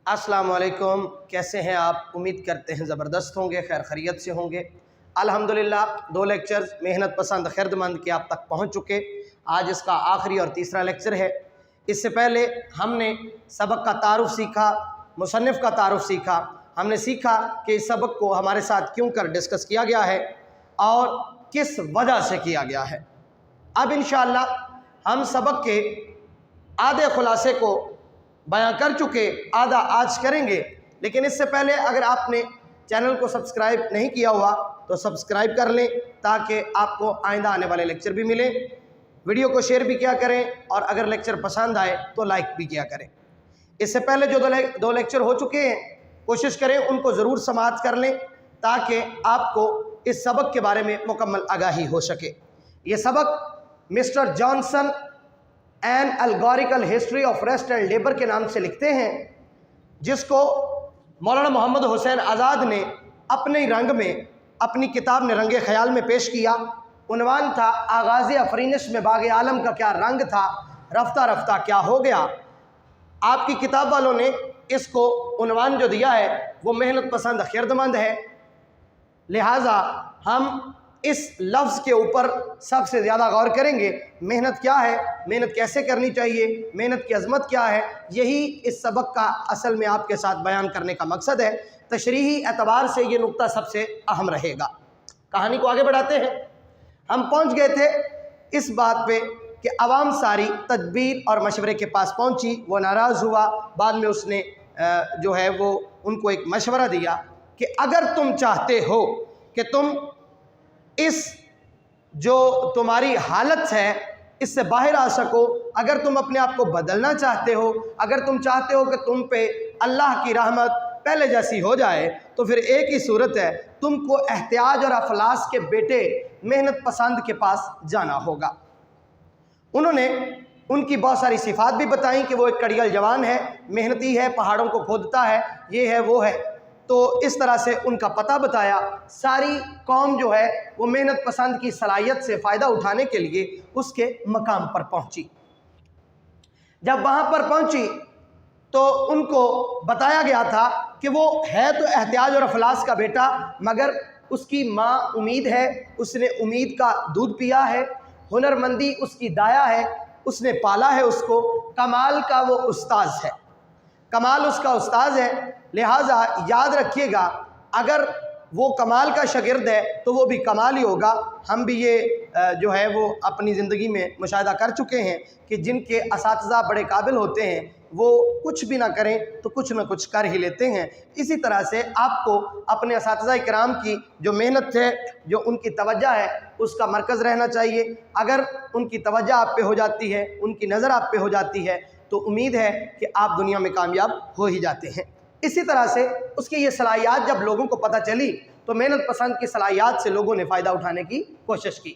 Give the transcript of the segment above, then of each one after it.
अस्सलाम वालेकुम। कैसे हैं आप? उम्मीद करते हैं ज़बरदस्त होंगे, खैर खैरियत से होंगे। अल्हम्दुलिल्लाह 2 लेक्चर्स मेहनत पसंद खैरमंद के आप तक पहुंच चुके। आज इसका आखिरी और तीसरा लेक्चर है। इससे पहले हमने सबक का तारुफ़ सीखा, मुसन्निफ़ का तारुफ़ सीखा। हमने सीखा कि इस सबक को हमारे साथ क्यों कर डिस्कस किया गया है और किस वजह से किया गया है। अब इंशाअल्लाह हम सबक के आधे खुलासे को बयां कर चुके, आधा आज करेंगे। लेकिन इससे पहले अगर आपने चैनल को सब्सक्राइब नहीं किया हुआ तो सब्सक्राइब कर लें ताकि आपको आइंदा आने वाले लेक्चर भी मिले। वीडियो को शेयर भी किया करें और अगर लेक्चर पसंद आए तो लाइक भी किया करें। इससे पहले जो दो लेक्चर हो चुके हैं, कोशिश करें उनको ज़रूर समाअत कर लें ताकि आपको इस सबक के बारे में मुकम्मल आगाही हो सके। ये सबक mister Johnson an allegorical history of rest and labour के नाम से लिखते हैं, जिसको मौलाना मोहम्मद हुसैन आज़ाद ने अपने रंग में, अपनी किताब ने रंगे ख्याल में पेश किया। उन्वान था आगाज़ अफरीनिश में बाग़ आलम का क्या रंग था, रफ्ता रफ्ता क्या हो गया। आपकी किताब वालों ने इसको उन्वान जो दिया है वो मेहनत पसंद खैरमंद है। लिहाजा हम इस लफ्ज़ के ऊपर सबसे ज़्यादा गौर करेंगे। मेहनत क्या है, मेहनत कैसे करनी चाहिए, मेहनत की अज़मत क्या है, यही इस सबक का असल में आपके साथ बयान करने का मकसद है। तशरीही एतबार से ये नुक्ता सबसे अहम रहेगा। कहानी को आगे बढ़ाते हैं। हम पहुंच गए थे इस बात पे कि अवाम सारी तदबीर और मशवरे के पास पहुंची। वो नाराज़ हुआ। बाद में उसने जो है वो उनको एक मशवरा दिया कि अगर तुम चाहते हो कि तुम इस जो तुम्हारी हालत है इससे बाहर आ सको, अगर तुम अपने आप को बदलना चाहते हो, अगर तुम चाहते हो कि तुम पे अल्लाह की रहमत पहले जैसी हो जाए, तो फिर एक ही सूरत है, तुमको एहतियाज और अफलास के बेटे मेहनत पसंद के पास जाना होगा। उन्होंने उनकी बहुत सारी सिफात भी बताई कि वो एक कड़ियल जवान है, मेहनती है, पहाड़ों को खोदता है, ये है वो है। तो इस तरह से उनका पता बताया। सारी कौम जो है वो मेहनत पसंद की सलाहियत से फ़ायदा उठाने के लिए उसके मकाम पर पहुंची। जब वहाँ पर पहुंची तो उनको बताया गया था कि वो है तो एहतियाज और अफलास का बेटा, मगर उसकी माँ उम्मीद है, उसने उम्मीद का दूध पिया है, हुनरमंदी उसकी दाया है, उसने पाला है उसको, कमाल का वो उस्ताद है, कमाल उसका उस्ताद है। लिहाजा याद रखिएगा, अगर वो कमाल का शागिर्द है तो वो भी कमाल ही होगा। हम भी ये जो है वो अपनी ज़िंदगी में मुशाहिदा कर चुके हैं कि जिनके असातिज़ा बड़े काबिल होते हैं वो कुछ भी ना करें तो कुछ ना कुछ कर ही लेते हैं। इसी तरह से आपको अपने असातिज़ा इकराम की जो मेहनत है, जो उनकी तवज्जो है, उसका मरकज़ रहना चाहिए। अगर उनकी तवज्जो आप पे हो जाती है, उनकी नज़र आप पे हो जाती है, तो उम्मीद है कि आप दुनिया में कामयाब हो ही जाते हैं। इसी तरह से उसकी ये सलाहियत जब लोगों को पता चली तो मेहनत पसंद की सलाहियत से लोगों ने फ़ायदा उठाने की कोशिश की।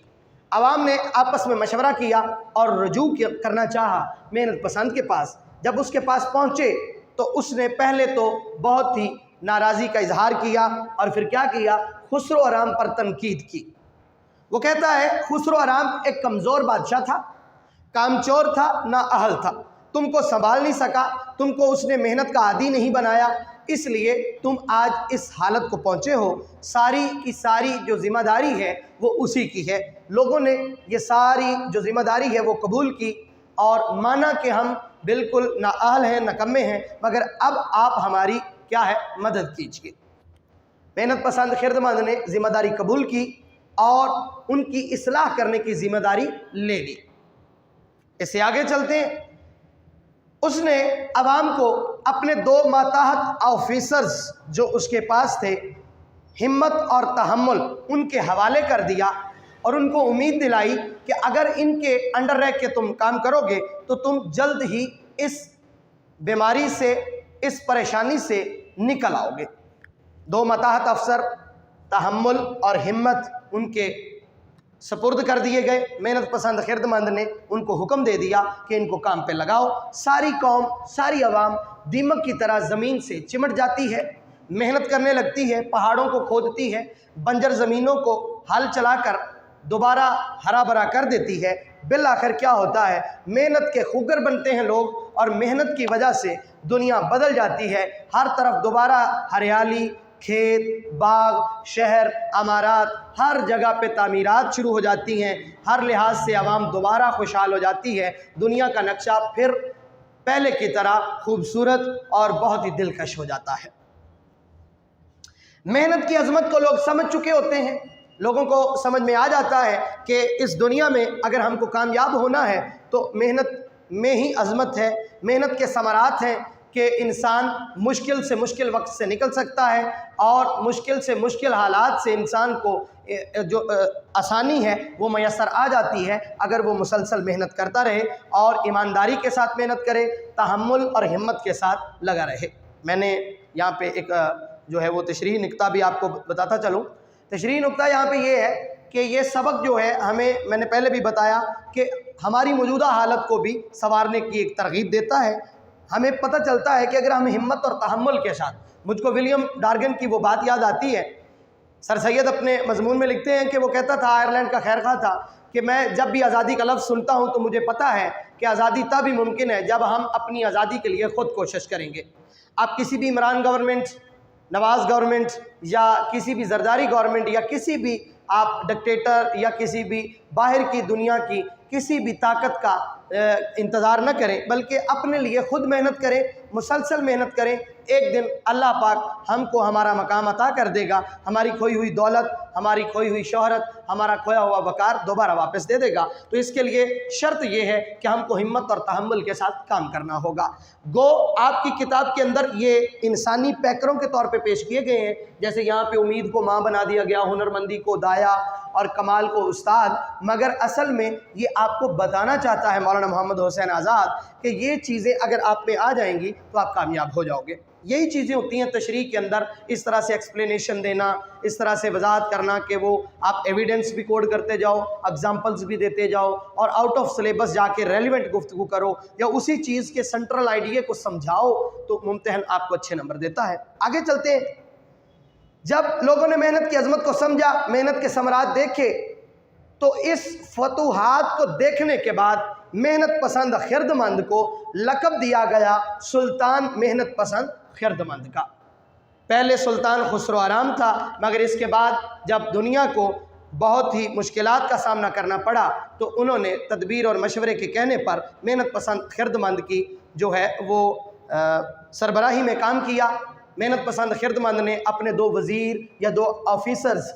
आवाम ने आपस में मशवरा किया और रुजू करना चाहा मेहनत पसंद के पास। जब उसके पास पहुँचे तो उसने पहले तो बहुत ही नाराज़गी का इजहार किया और फिर क्या किया, खुसरो आराम पर तनकीद की। वो कहता है खुसरो आराम एक कमज़ोर बादशाह था, कामचोर था, ना अहल था, तुमको संभाल नहीं सका, तुमको उसने मेहनत का आदी नहीं बनाया, इसलिए तुम आज इस हालत को पहुँचे हो। सारी की सारी जो ज़िम्मेदारी है वो उसी की है। लोगों ने ये सारी जो ज़िम्मेदारी है वो कबूल की और माना कि हम बिल्कुल ना अहल हैं, नकम्मे हैं, मगर अब आप हमारी क्या है मदद कीजिए। मेहनत पसंद खैरमंद ने ज़िम्मेदारी कबूल की और उनकी इस्लाह करने की ज़िम्मेदारी ले ली। इससे आगे चलते हैं। उसने अवाम को अपने 2 माताहत ऑफिसर्स जो उसके पास थे, हिम्मत और तहम्मुल, उनके हवाले कर दिया और उनको उम्मीद दिलाई कि अगर इनके अंडर रह के तुम काम करोगे तो तुम जल्द ही इस बीमारी से, इस परेशानी से निकल आओगे। 2 माताहत अफसर तहम्मुल और हिम्मत उनके सपुर्द कर दिए गए। मेहनत पसंद खैरमंद ने उनको हुक्म दे दिया कि इनको काम पे लगाओ। सारी कौम, सारी आवाम दीमक की तरह ज़मीन से चिमट जाती है, मेहनत करने लगती है, पहाड़ों को खोदती है, बंजर ज़मीनों को हल चलाकर दोबारा हरा भरा कर देती है। बिल आखिर क्या होता है, मेहनत के खुगर बनते हैं लोग और मेहनत की वजह से دنیا بدل جاتی ہے، ہر طرف دوبارہ ہریالی، کھیت، باغ، شہر، عمارات، ہر جگہ پہ تعمیرات شروع ہو جاتی ہیں، ہر لحاظ سے عوام دوبارہ خوشحال ہو جاتی ہے، دنیا کا نقشہ پھر پہلے کی طرح خوبصورت اور بہت ہی دلکش ہو جاتا ہے۔ محنت کی عظمت کو لوگ سمجھ چکے ہوتے ہیں، لوگوں کو سمجھ میں آ جاتا ہے کہ اس دنیا میں اگر ہم کو کامیاب ہونا ہے تو محنت میں ہی عظمت ہے، محنت کے ثمرات ہیں کہ انسان مشکل سے مشکل وقت سے نکل سکتا ہے اور مشکل سے مشکل حالات سے انسان کو جو آسانی ہے وہ میسر آ جاتی ہے اگر وہ مسلسل محنت کرتا رہے اور ایمانداری کے ساتھ محنت کرے، تحمل اور ہمت کے ساتھ لگا رہے۔ میں نے یہاں پہ ایک جو ہے وہ تشریحی نکتہ بھی آپ کو بتاتا چلوں۔ تشریحی نکتہ یہاں پہ یہ ہے کہ یہ سبق جو ہے میں نے پہلے بھی بتایا کہ ہماری موجودہ حالت کو بھی سنوارنے کی ایک ترغیب دیتا ہے۔ ہمیں پتہ چلتا ہے کہ اگر ہم ہمت اور تحمل کے ساتھ، مجھ کو ولیم ڈارگن کی وہ بات یاد آتی ہے، سر سید اپنے مضمون میں لکھتے ہیں کہ وہ کہتا تھا، آئرلینڈ کا خیر خواہ تھا، کہ میں جب بھی آزادی کا لفظ سنتا ہوں تو مجھے پتہ ہے کہ آزادی تب ہی ممکن ہے جب ہم اپنی آزادی کے لیے خود کوشش کریں گے۔ آپ کسی بھی عمران گورنمنٹ، نواز گورنمنٹ یا کسی بھی زرداری گورنمنٹ یا کسی بھی آپ ڈکٹیٹر یا کسی بھی باہر کی دنیا کی کسی بھی طاقت کا انتظار نہ کریں، بلکہ اپنے لیے خود محنت کریں، مسلسل محنت کریں۔ ایک دن اللہ پاک ہم کو ہمارا مقام عطا کر دے گا، ہماری کھوئی ہوئی دولت، ہماری کھوئی ہوئی شہرت، ہمارا کھویا ہوا وقار دوبارہ واپس دے دے گا۔ تو اس کے لیے شرط یہ ہے کہ ہم کو ہمت اور تحمل کے ساتھ کام کرنا ہوگا۔ گو آپ کی کتاب کے اندر یہ انسانی پیکروں کے طور پہ پیش کیے گئے ہیں، جیسے یہاں پہ امید کو ماں بنا دیا گیا، ہنرمندی کو دایا اور کمال کو استاد، مگر اصل میں یہ آپ کو بتانا چاہتا ہے مولانا محمد حسین آزاد کہ یہ چیزیں اگر آپ میں آ جائیں گی تو آپ کامیاب ہو جاؤ گے۔ یہی چیزیں ہوتی ہیں تشریح کے اندر، اس طرح سے ایکسپلینیشن دینا، اس طرح سے وضاحت کرنا کہ وہ آپ ایویڈنس بھی کوڈ کرتے جاؤ، اگزامپلز بھی دیتے جاؤ اور آؤٹ آف سلیبس جا کے ریلیونٹ گفتگو کرو یا اسی چیز کے سنٹرل آئیڈیا کو سمجھاؤ تو ممتحن آپ کو اچھے نمبر دیتا ہے۔ آگے چلتے ہیں۔ جب لوگوں نے محنت کی عظمت کو سمجھا، محنت کے ثمرات دیکھے، تو اس فتوحات کو دیکھنے کے بعد محنت پسند خردمند کو لقب دیا گیا سلطان محنت پسند خردمند کا۔ پہلے سلطان خسرو آرام تھا، مگر اس کے بعد جب دنیا کو بہت ہی مشکلات کا سامنا کرنا پڑا تو انہوں نے تدبیر اور مشورے کے کہنے پر محنت پسند خردمند کی جو ہے وہ سربراہی میں کام کیا۔ محنت پسند خردمند نے اپنے 2 وزیر یا 2 آفیسرز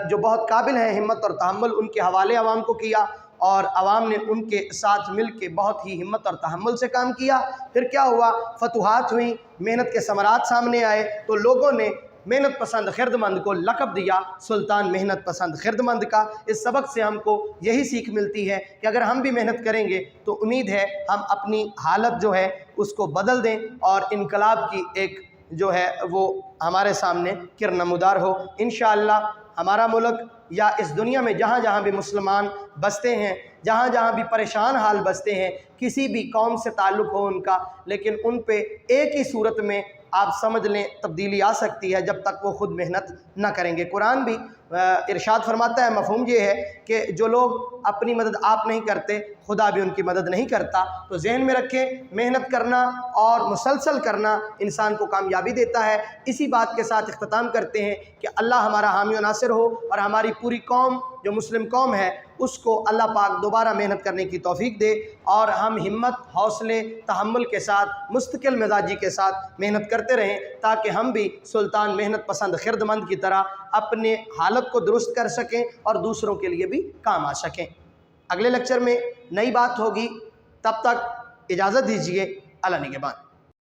جو بہت قابل ہیں ہمت اور تحمل، ان کے حوالے عوام کو کیا اور عوام نے ان کے ساتھ مل کے بہت ہی ہمت اور تحمل سے کام کیا۔ پھر کیا ہوا؟ فتوحات ہوئیں، محنت کے ثمرات سامنے آئے تو لوگوں نے محنت پسند خردمند کو لقب دیا سلطان محنت پسند خردمند کا۔ اس سبق سے ہم کو یہی سیکھ ملتی ہے کہ اگر ہم بھی محنت کریں گے تو امید ہے ہم اپنی حالت جو ہے اس کو بدل دیں اور انقلاب کی ایک جو ہے وہ ہمارے سامنے کرنمودار ہو۔ انشاءاللہ ہمارا ملک یا اس دنیا میں جہاں جہاں بھی مسلمان بستے ہیں، جہاں جہاں بھی پریشان حال بستے ہیں، کسی بھی قوم سے تعلق ہو ان کا، لیکن ان پہ ایک ہی صورت میں آپ سمجھ لیں تبدیلی آ سکتی ہے جب تک وہ خود محنت نہ کریں گے۔ قرآن بھی ارشاد فرماتا ہے، مفہوم یہ ہے کہ جو لوگ اپنی مدد آپ نہیں کرتے خدا بھی ان کی مدد نہیں کرتا۔ تو ذہن میں رکھیں، محنت کرنا اور مسلسل کرنا انسان کو کامیابی دیتا ہے۔ اسی بات کے ساتھ اختتام کرتے ہیں کہ اللہ ہمارا حامی و ناصر ہو اور ہماری پوری قوم جو مسلم قوم ہے اس کو اللہ پاک دوبارہ محنت کرنے کی توفیق دے اور ہم ہمت، حوصلے، تحمل کے ساتھ، مستقل مزاجی کے ساتھ محنت کرتے رہیں تاکہ ہم بھی سلطان محنت پسند خردمند کی طرح اپنے حالت کو درست کر سکیں اور دوسروں کے لیے بھی کام آ سکیں۔ اگلے لیکچر میں نئی بات ہوگی، تب تک اجازت دیجیے۔ اللہ نگہبان۔